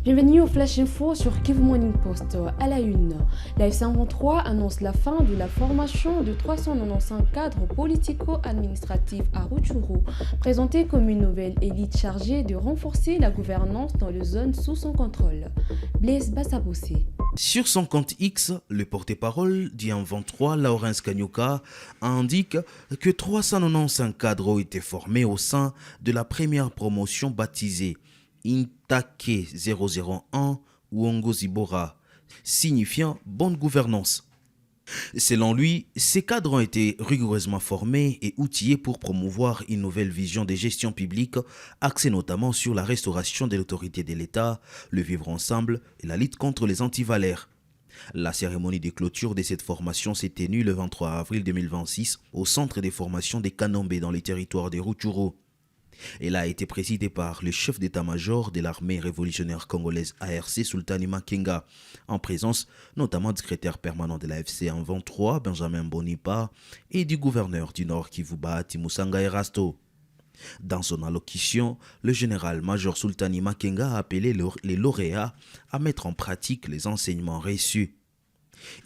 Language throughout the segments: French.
Bienvenue au Flash Info sur Kivu Morning Post. À la une, la F123 annonce la fin de la formation de 395 cadres politico-administratifs à Rutshuru, présentés comme une nouvelle élite chargée de renforcer la gouvernance dans les zones sous son contrôle. Blaise Bassabossé. Sur son compte X, le porte-parole du F123, Laurence Kanyuka, indique que 395 cadres ont été formés au sein de la première promotion baptisée Intake 001 Uongozibora, signifiant bonne gouvernance. Selon lui, ces cadres ont été rigoureusement formés et outillés pour promouvoir une nouvelle vision de gestion publique, axée notamment sur la restauration de l'autorité de l'État, le vivre ensemble et la lutte contre les antivalaires. La cérémonie de clôture de cette formation s'est tenue le 23 avril 2026 au centre de formation des Kanombe dans les territoires de Rutshuru. Elle a été présidée par le chef d'état-major de l'armée révolutionnaire congolaise ARC, Sultani Makenga, en présence notamment du secrétaire permanent de la FC en 23, Benjamin Bonipa, et du gouverneur du Nord Kivu, Bahati Musanga Erasto. Dans son allocution, le général-major Sultani Makenga a appelé les lauréats à mettre en pratique les enseignements reçus.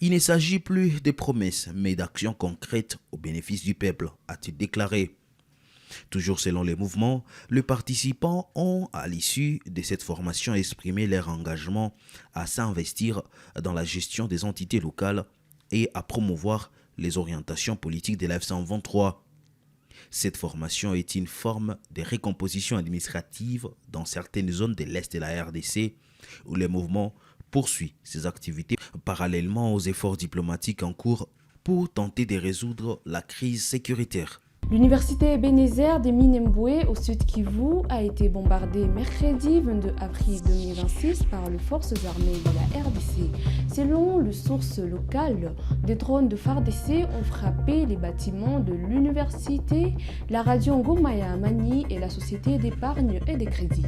Il ne s'agit plus de promesses, mais d'actions concrètes au bénéfice du peuple, a-t-il déclaré. Toujours selon les mouvements, les participants ont, à l'issue de cette formation, exprimé leur engagement à s'investir dans la gestion des entités locales et à promouvoir les orientations politiques de la F123. Cette formation est une forme de récomposition administrative dans certaines zones de l'Est de la RDC où le mouvement poursuit ses activités parallèlement aux efforts diplomatiques en cours pour tenter de résoudre la crise sécuritaire. L'université Ebenezer de Minembwe au sud Kivu a été bombardée mercredi 22 avril 2026 par les forces armées de la RDC. Selon les sources locales, des drones de FARDC ont frappé les bâtiments de l'université, la radio Ngomaya Mani et la société d'épargne et de crédit.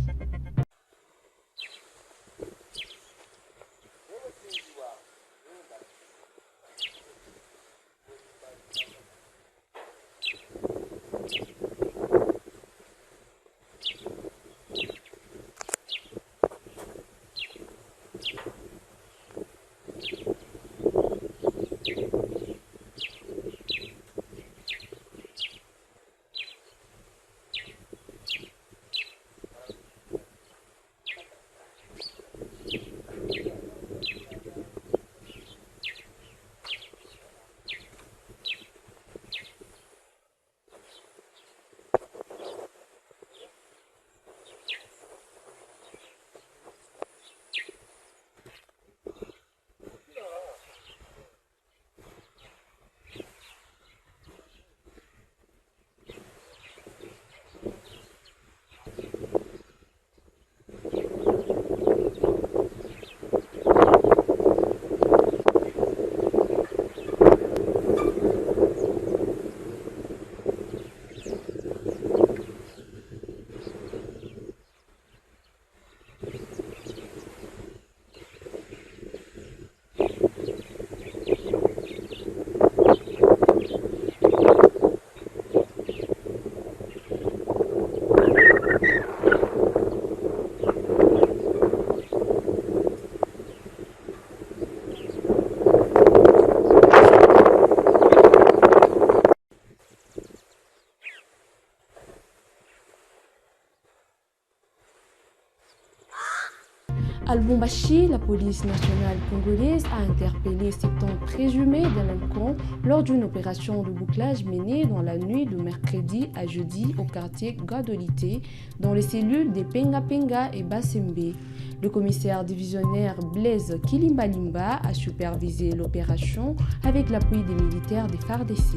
À Lubumbashi, la police nationale congolaise a interpellé 70 présumés délinquants lors d'une opération de bouclage menée dans la nuit de mercredi à jeudi au quartier Gadolité, dans les cellules des Penga Penga et Basembe. Le commissaire divisionnaire Blaise Kilimbalimba a supervisé l'opération avec l'appui des militaires des FARDC.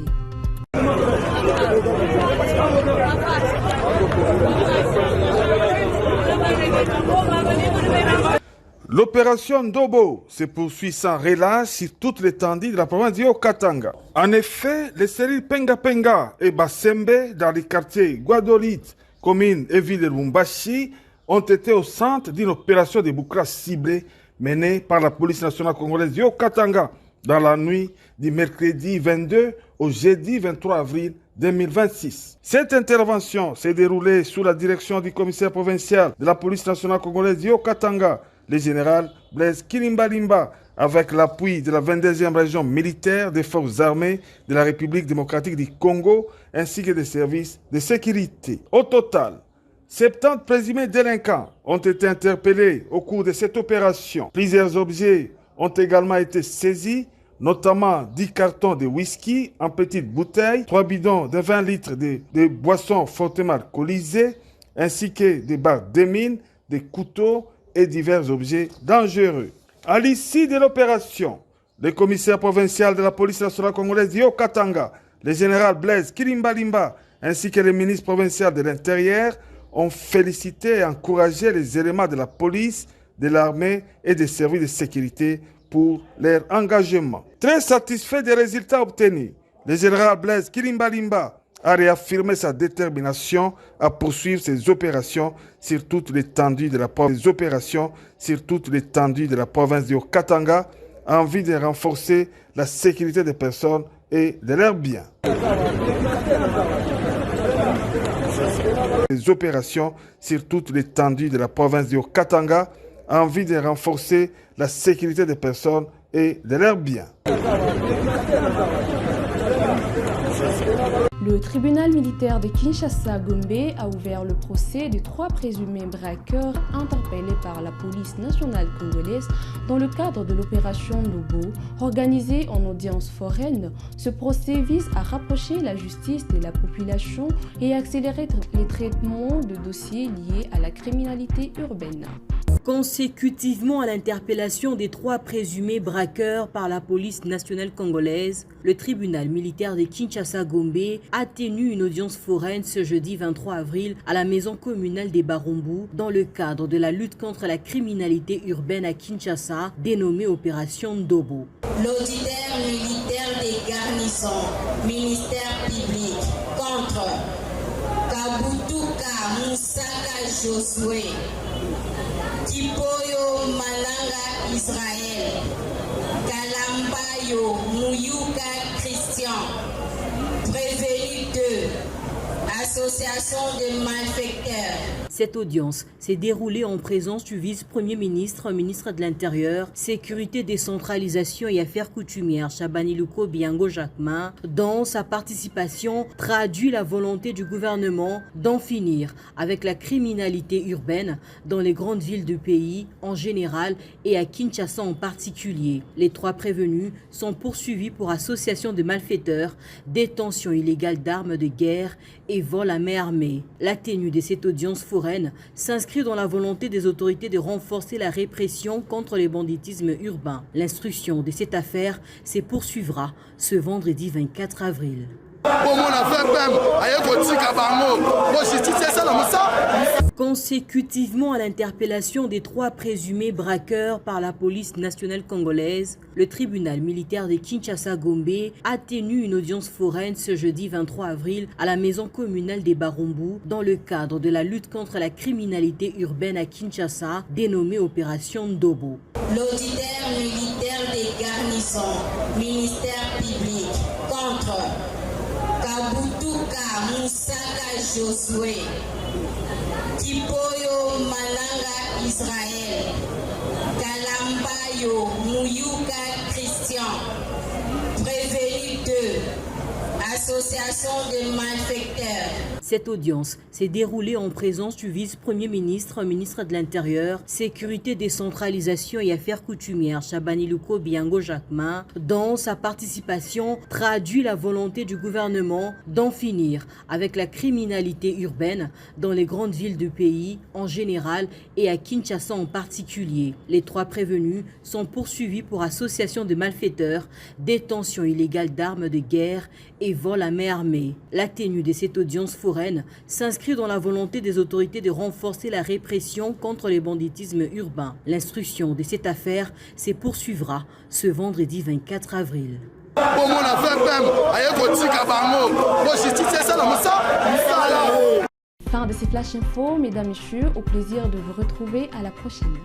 L'opération Ndobo se poursuit sans relâche sur toute l'étendue de la province du Haut-Katanga. En effet, les cellules Penga Penga et Basembe dans les quartiers Guadolite, commune et ville de Lubumbashi ont été au centre d'une opération de bouclage ciblée menée par la police nationale congolaise du Haut-Katanga dans la nuit du mercredi 22 au jeudi 23 avril 2026. Cette intervention s'est déroulée sous la direction du commissaire provincial de la police nationale congolaise du Haut-Katanga, le général Blaise Kilimbalimba, avec l'appui de la 22e région militaire des forces armées de la République démocratique du Congo, ainsi que des services de sécurité. Au total, 70 présumés délinquants ont été interpellés au cours de cette opération. Plusieurs objets ont également été saisis, notamment 10 cartons de whisky en petites bouteilles, 3 bidons de 20 litres de boissons fortement alcoolisées, ainsi que des barres de mine, des couteaux et divers objets dangereux. À l'issue de l'opération, le commissaire provincial de la police nationale congolaise du Haut-Katanga, le général Blaise Kilimbalimba, ainsi que le ministre provincial de l'Intérieur ont félicité et encouragé les éléments de la police, de l'armée et des services de sécurité pour leur engagement. Très satisfait des résultats obtenus, le général Blaise Kilimbalimba a réaffirmé sa détermination à poursuivre ses opérations sur toute l'étendue de la province du Haut-Katanga en vue de renforcer la sécurité des personnes et de leurs biens. Les opérations sur toute l'étendue de la province du Haut-Katanga en vue de renforcer la sécurité des personnes et de leurs biens. Le tribunal militaire de Kinshasa-Gombe a ouvert le procès des 3 présumés braqueurs interpellés par la police nationale congolaise dans le cadre de l'opération Ndobo, organisée en audience foraine. Ce procès vise à rapprocher la justice de la population et accélérer les traitements de dossiers liés à la criminalité urbaine. Consécutivement à l'interpellation des 3 présumés braqueurs par la police nationale congolaise, le tribunal militaire de Kinshasa-Gombe a tenu une audience foraine ce jeudi 23 avril à la maison communale des Barumbu dans le cadre de la lutte contre la criminalité urbaine à Kinshasa, dénommée Opération Ndobo. L'auditeur militaire des garnisons, ministère public, contre Kabutuka Moussaka Josué, Kipoyo Malanga Israël, Kalambayo Mouyuka Christian, prévenu 2, association de malfaiteurs. Cette audience s'est déroulée en présence du vice-premier ministre, ministre de l'Intérieur, Sécurité, Décentralisation et Affaires coutumières, Chabani Luko Biango Jacquemin. Dans sa participation, traduit la volonté du gouvernement d'en finir avec la criminalité urbaine dans les grandes villes du pays en général et à Kinshasa en particulier. Les 3 prévenus sont poursuivis pour association de malfaiteurs, détention illégale d'armes de guerre et vol à main armée. La tenue de cette audience foraine s'inscrit dans la volonté des autorités de renforcer la répression contre les banditismes urbains. L'instruction de cette affaire se poursuivra ce vendredi 24 avril. Consécutivement à l'interpellation des 3 présumés braqueurs par la police nationale congolaise, le tribunal militaire de Kinshasa-Gombe a tenu une audience foraine ce jeudi 23 avril à la maison communale des Barumbu dans le cadre de la lutte contre la criminalité urbaine à Kinshasa, dénommée Opération Ndobo. L'auditeur militaire des garnisons, ministère public, contre Kabutuka Moussaka Josué, Kipoyo Malanga Israël, Kalambayo Mouyuka Christian, prévenu 2, association de malfaiteurs. Cette audience s'est déroulée en présence du vice-premier ministre, ministre de l'Intérieur, Sécurité, Décentralisation et Affaires coutumières, Chabani Luko Biango Jacquemin. Dans sa participation, traduit la volonté du gouvernement d'en finir avec la criminalité urbaine dans les grandes villes du pays en général et à Kinshasa en particulier. Les 3 prévenus sont poursuivis pour association de malfaiteurs, détention illégale d'armes de guerre et vol à main armée. La tenue de cette audience foraine s'inscrit dans la volonté des autorités de renforcer la répression contre les banditismes urbains. L'instruction de cette affaire se poursuivra ce vendredi 24 avril. Fin de ces flash infos, mesdames et messieurs, au plaisir de vous retrouver à la prochaine.